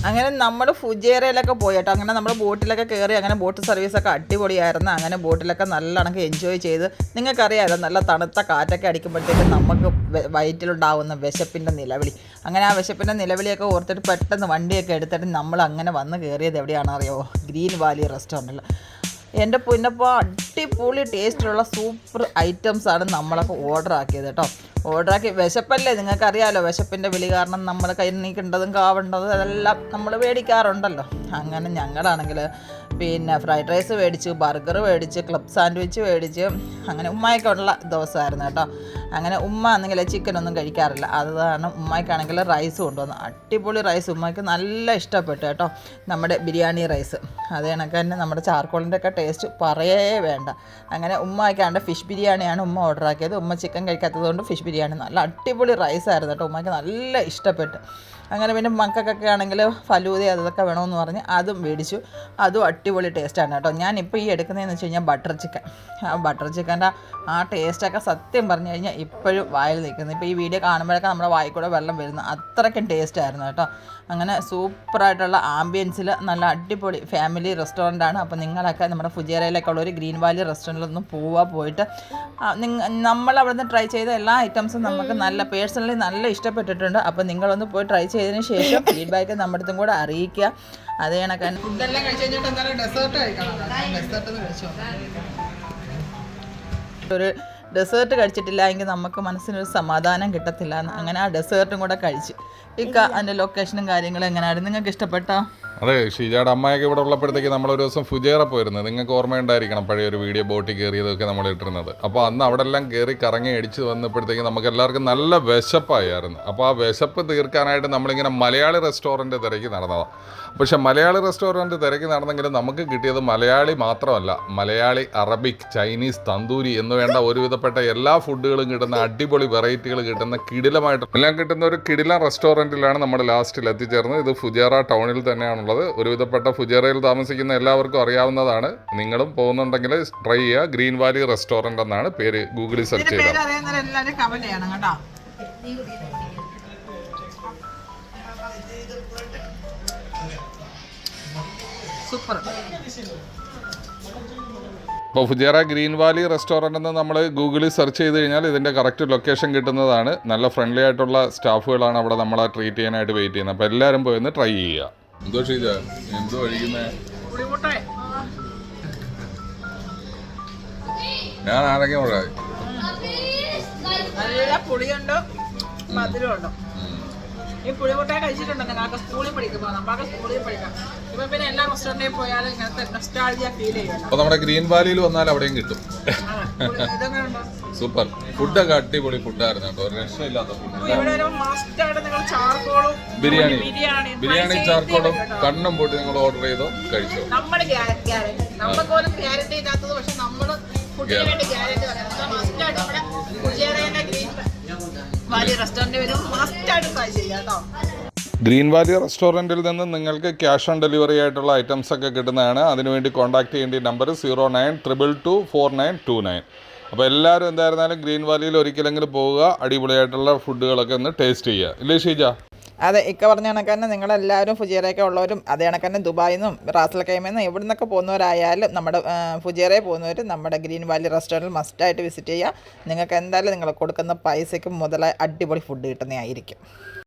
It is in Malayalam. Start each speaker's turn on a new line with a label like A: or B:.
A: അങ്ങനെ നമ്മൾ ഫുജേറയിലൊക്കെ പോയി കേട്ടോ. അങ്ങനെ നമ്മൾ ബോട്ടിലൊക്കെ കയറി. അങ്ങനെ ബോട്ട് സർവീസൊക്കെ അടിപൊളിയായിരുന്നു. അങ്ങനെ ബോട്ടിലൊക്കെ നല്ല കണക്ക് എൻജോയ് ചെയ്ത്. നിങ്ങൾക്കറിയാമല്ലോ, നല്ല തണുത്ത കാറ്റൊക്കെ അടിക്കുമ്പോഴത്തേക്കും നമുക്ക് വയറ്റിലുണ്ടാവുന്ന വിശപ്പിൻ്റെ നിലവിളി. അങ്ങനെ ആ വിശപ്പിൻ്റെ നിലവിളിയൊക്കെ ഓർത്തിട്ട് പെട്ടെന്ന് വണ്ടിയൊക്കെ എടുത്തിട്ട് നമ്മൾ അങ്ങനെ വന്ന് കയറിയത് എവിടെയാണെന്ന് അറിയാമോ? ഗ്രീൻ വാലി റെസ്റ്റോറൻറ്റിൽ. എൻ്റെ പൊന്നപ്പോൾ അടിപൊളി ടേസ്റ്റിലുള്ള സൂപ്പർ ഐറ്റംസാണ് നമ്മളൊക്കെ ഓർഡർ ആക്കിയത് കേട്ടോ. ഓർഡറാക്കി വിശപ്പല്ലേ, നിങ്ങൾക്കറിയാമല്ലോ, വിശപ്പിൻ്റെ വിളി കാരണം നമ്മൾ കയ്യിൽ നീക്കേണ്ടതും കാവേണ്ടതും അതെല്ലാം നമ്മൾ മേടിക്കാറുണ്ടല്ലോ. അങ്ങനെ ഞങ്ങളാണെങ്കിൽ പിന്നെ ഫ്രൈഡ് റൈസ് മേടിച്ചു, ബർഗർ മേടിച്ച്, ക്ലബ് സാൻഡ്വിച്ച് മേടിച്ച്. അങ്ങനെ ഉമ്മായൊക്കെ ഉള്ള ദിവസമായിരുന്നു കേട്ടോ. അങ്ങനെ ഉമ്മ ആണെങ്കിൽ ചിക്കനൊന്നും കഴിക്കാറില്ല. അത് കാരണം ഉമ്മായിക്കാണെങ്കിൽ റൈസ് കൊണ്ടുവന്നു. അടിപൊളി റൈസ് ഉമ്മയ്ക്ക് നല്ല ഇഷ്ടപ്പെട്ടു കേട്ടോ, നമ്മുടെ ബിരിയാണി റൈസ്. അത് കണക്ക് തന്നെ നമ്മുടെ ചാർക്കോളിൻ്റെ ഒക്കെ ടേസ്റ്റ് പറയേ വേണ്ട. അങ്ങനെ ഉമ്മയ്ക്കാണ്ട് ഫിഷ് ബിരിയാണിയാണ് ഉമ്മ ഓർഡർ ആക്കിയത്. ഉമ്മ ചിക്കൻ കഴിക്കാത്തത് കൊണ്ട് ഫിഷ് ബിരിയാണി നല്ല അടിപൊളി റൈസായിരുന്നു കേട്ടോ. ഉമ്മയ്ക്ക് നല്ല ഇഷ്ടപ്പെട്ടു. അങ്ങനെ പിന്നെ മക്കൾക്കൊക്കെ ആണെങ്കിൽ ഫലൂദ അതൊക്കെ വേണമെന്ന് പറഞ്ഞ് അതും മേടിച്ചു. അതും അടിപൊളി ടേസ്റ്റാണ് കേട്ടോ. ഞാനിപ്പോൾ ഈ എടുക്കുന്നതെന്ന് വെച്ച് കഴിഞ്ഞാൽ ബട്ടർ ചിക്കൻ. ആ ബട്ടർ ചിക്കൻ്റെ ആ ടേസ്റ്റൊക്കെ സത്യം പറഞ്ഞു കഴിഞ്ഞാൽ ഇപ്പോഴും വായിൽ നിൽക്കുന്നത്. ഇപ്പോൾ ഈ വീഡിയോ കാണുമ്പോഴൊക്കെ നമ്മുടെ വായിൽ കൂടെ വെള്ളം വരുന്നു, അത്രയ്ക്കും ടേസ്റ്റായിരുന്നു കേട്ടോ. അങ്ങനെ സൂപ്പറായിട്ടുള്ള ആംബിയൻസിൽ നല്ല അടിപൊളി ഫാമിലി റെസ്റ്റോറൻ്റാണ്. അപ്പോൾ നിങ്ങളൊക്കെ നമ്മുടെ ഫുജേറയിലേക്കുള്ള ഒരു ഗ്രീൻ വാലി റെസ്റ്റോറൻറ്റിലൊന്നും പോയിട്ട് നമ്മളവിടെ നിന്ന് ട്രൈ ചെയ്ത എല്ലാ ഐറ്റംസും നമുക്ക് നല്ല പേഴ്സണലി നല്ല ഇഷ്ടപ്പെട്ടിട്ടുണ്ട്. അപ്പോൾ നിങ്ങളൊന്ന് പോയി ട്രൈ ചെയ്തതിന് ശേഷം ഫീഡ്ബാക്ക് നമ്മുടെ അടുത്തും കൂടെ അറിയിക്കുക. അത് കണക്കാൻ ഫുഡെല്ലാം കഴിച്ച് കഴിഞ്ഞിട്ട് എന്തായാലും ഡെസേർട്ട് കഴിക്കണം. ഡെസേർട്ട് കഴിച്ചോ? ഒരു ഡെസേർട്ട് കഴിച്ചിട്ടില്ല എങ്കിൽ നമുക്ക് മനസ്സിനൊരു സമാധാനം കിട്ടത്തില്ല. അങ്ങനെ ആ ഡെസേർട്ടും കൂടെ കഴിച്ച് അതിൻ്റെ ലൊക്കേഷനും കാര്യങ്ങളും എങ്ങനെയായിരുന്നു? നിങ്ങൾക്ക് ഇഷ്ടപ്പെട്ടോ?
B: അതെ, ഷീജയുടെ അമ്മയൊക്കെ ഇവിടെ ഉള്ളപ്പോഴത്തേക്ക് നമ്മളൊരു ദിവസം ഫുജേറ പോയിരുന്നത് നിങ്ങൾക്ക് ഓർമ്മയുണ്ടായിരിക്കണം. പഴയ ഒരു വീഡിയോ ബോട്ടിൽ കയറിയതൊക്കെ നമ്മൾ ഇട്ടിരുന്നത്. അപ്പോൾ അന്ന് അവിടെ എല്ലാം കയറി കറങ്ങി അടിച്ച് വന്നപ്പോഴത്തേക്ക് നമുക്ക് എല്ലാവർക്കും നല്ല വിശപ്പായിരുന്നു. അപ്പോൾ ആ വിശപ്പ് തീർക്കാനായിട്ട് നമ്മളിങ്ങനെ മലയാളി റെസ്റ്റോറൻറ്റ് തിരക്കി നടന്നതാണ്. പക്ഷെ മലയാളി റെസ്റ്റോറൻറ്റ് തിരക്കി നടന്നെങ്കിലും നമുക്ക് കിട്ടിയത് മലയാളി മാത്രമല്ല, മലയാളി, അറബിക്, ചൈനീസ്, തന്തൂരി എന്ന് വേണ്ട ഒരുവിധപ്പെട്ട എല്ലാ ഫുഡുകളും കിട്ടുന്ന അടിപൊളി വെറൈറ്റികൾ കിട്ടുന്ന കിടിലമായിട്ട് എല്ലാം കിട്ടുന്ന ഒരു കിടിലം റെസ്റ്റോറൻറ്റിലാണ് നമ്മൾ ലാസ്റ്റിൽ എത്തിച്ചേർന്നത്. ഇത് ഫുജേറ ടൗണിൽ തന്നെയാണുള്ളത്. ഒരുവിധപ്പെട്ട ഫുജേറയിൽ താമസിക്കുന്ന എല്ലാവർക്കും അറിയാവുന്നതാണ്. നിങ്ങളും പോകുന്നുണ്ടെങ്കിൽ ട്രൈ ചെയ്യുക. ഗ്രീൻ വാലി റെസ്റ്റോറൻറ്റ് എന്നാണ് പേര്. ഗൂഗിളിൽ സെർച്ച് ചെയ്താൽ
A: സൂപ്പർ.
B: ഇപ്പോൾ ഫുജേറ ഗ്രീൻ വാലി റെസ്റ്റോറൻ്റ് എന്ന് നമ്മൾ ഗൂഗിളിൽ സെർച്ച് ചെയ്ത് കഴിഞ്ഞാൽ ഇതിൻ്റെ കറക്റ്റ് ലൊക്കേഷൻ കിട്ടുന്നതാണ്. നല്ല ഫ്രണ്ട്ലി ആയിട്ടുള്ള സ്റ്റാഫുകളാണ് അവിടെ നമ്മളെ ട്രീറ്റ് ചെയ്യാനായിട്ട് വെയിറ്റ് ചെയ്യുന്നത്. അപ്പോൾ എല്ലാവരും പോയി ഒന്ന് ട്രൈ ചെയ്യുക. എന്തോ ഷീജ, എന്തോ കഴിക്കുന്നേ? ഞാൻ ആരൊക്കെ പറയാം.
A: നല്ല പുളിയുണ്ടോ മധുരമുണ്ടോ? ഈ പുളിമുട്ടായി കഴിച്ചിട്ടുണ്ടോ? നിങ്ങൾക്ക് സ്കൂളിൽ പഠിക്കുമ്പോൾ നമ്മളൊക്കെ സ്കൂളിൽ പഠിക്കാം. ഇപ്പം പിന്നെ എല്ലാ റെസ്റ്റോറൻറ്റിൽ പോയാലും ഇങ്ങനത്തെ നൊസ്റ്റാൾജിയ ഫീൽ ചെയ്യണം.
B: അപ്പോൾ നമ്മുടെ ഗ്രീൻ വാലിയിൽ വന്നാൽ അവിടെയും കിട്ടും. സൂപ്പർ ഫുഡൊക്കെ അടിപൊളി ഫുഡായിരുന്നു കേട്ടോ. ഒരു രക്ഷയില്ലാത്ത ഫുഡ്. ബിരിയാണി ചാർക്കോളും കണ്ണും പോട്ട് നിങ്ങൾ ഓർഡർ ചെയ്തോ കഴിച്ചോ.
A: നമ്മുടെ നമുക്ക് പോലും ഗ്യാരണ്ടി ഇല്ലാത്തത്, പക്ഷെ നമ്മൾ ഫുഡിന് വേണ്ടി ഗ്യാരണ്ടി
B: ഗ്രീൻ വാലി റെസ്റ്റോറൻറ്റിൽ നിന്ന് നിങ്ങൾക്ക് ക്യാഷ് ഓൺ ഡെലിവറി ആയിട്ടുള്ള ഐറ്റംസ് ഒക്കെ കിട്ടുന്നതാണ്. അതിനുവേണ്ടി കോൺടാക്ട് ചെയ്യേണ്ട നമ്പർ 0922249929. അപ്പോൾ എല്ലാവരും എന്തായിരുന്നാലും ഗ്രീൻ വാലിയിൽ ഒരിക്കലെങ്കിലും പോവുക. അടിപൊളിയായിട്ടുള്ള ഫുഡുകളൊക്കെ ഒന്ന് ടേസ്റ്റ് ചെയ്യുക. ഇല്ലേ ഷീജ?
A: അതെ, ഇക്ക പറഞ്ഞ കണക്ക് തന്നെ നിങ്ങളെല്ലാവരും ഫുജേറയൊക്കെ ഉള്ളവരും അതേ കണക്ക് തന്നെ ദുബായിൽ നിന്നും റാസൽ കൈമയിൽ നിന്നും എവിടെ നിന്നൊക്കെ പോകുന്നവരായാലും നമ്മുടെ ഫുജേറയിൽ പോകുന്നവർ നമ്മുടെ ഗ്രീൻ വാലി റെസ്റ്റോറൻറ്റിൽ മസ്റ്റായിട്ട് വിസിറ്റ് ചെയ്യുക. നിങ്ങൾക്ക് എന്തായാലും നിങ്ങൾ കൊടുക്കുന്ന പൈസയ്ക്ക് മുതലായി അടിപൊളി ഫുഡ് കിട്ടുന്നതായിരിക്കും.